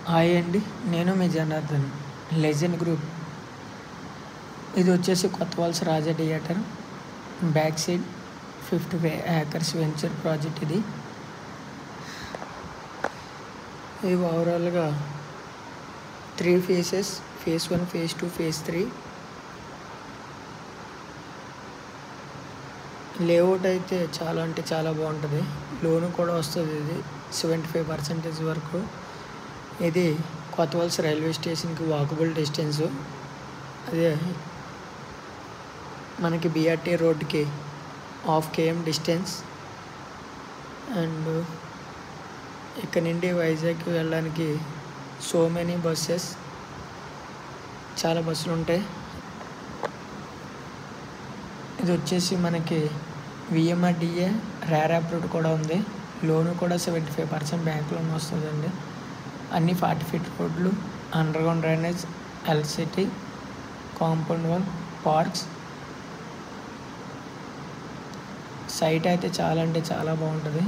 Hi అండి, నేను మీ Janardhan. Legend group ఇది వచ్చేసి Kothavalasa Raja theatre back side 55 acres venture project. ఇది ఓవరాల్గా 3 phases, phase 1, phase 2, phase 3. Layout అయితే చాలా అంటే చాలా బాగుంటుంది. లోను కూడా వస్తుంది. ఇది 75% వరకు. ఇది కొత్త వలస రైల్వే స్టేషన్కి వాకబుల్ డిస్టెన్స్. అదే మనకి బిఆర్టీ రోడ్కి 1/2 km డిస్టెన్స్. అండ్ ఇక్కడ నుండి వైజాగ్కి వెళ్ళడానికి సో మెనీ బస్సెస్, చాలా బస్సులు ఉంటాయి. ఇది వచ్చేసి మనకి విఎంఆర్డిఏ రేర్ అప్రూవ్డ్ కూడా ఉంది. లోను కూడా 75% బ్యాంక్ లోన్ వస్తుందండి. అన్ని 40 feet రోడ్లు, underground drainage, electricity, compound wall, parks. Site అయితే చాలా అంటే చాలా బాగుంటుంది.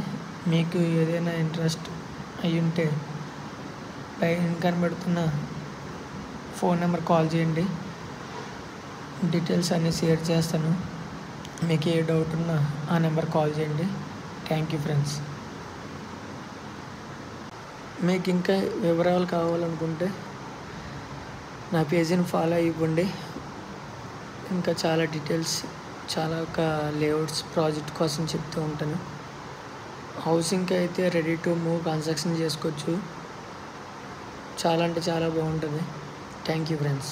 మీకు ఏదైనా ఇంట్రెస్ట్ అయి ఉంటే పైన కనబడుతున్న ఫోన్ నెంబర్ కాల్ చేయండి. డీటెయిల్స్ అన్నీ షేర్ చేస్తాను. మీకు ఏ డౌట్ ఉన్నా ఆ నెంబర్ కాల్ చేయండి. Thank you friends. మీకు ఇంకా వివరాలు కావాలనుకుంటే నా పేజీని ఫాలో అవ్వండి. ఇంకా చాలా డీటెయిల్స్, చాలా లేఅవుట్స్ ప్రాజెక్ట్ కోసం చెప్తూ ఉంటాను. హౌసింగ్కి అయితే రెడీ టు మూవ్ కన్స్ట్రక్షన్ చేసుకోవచ్చు. చాలా అంటే చాలా బాగుంటుంది. Thank you friends.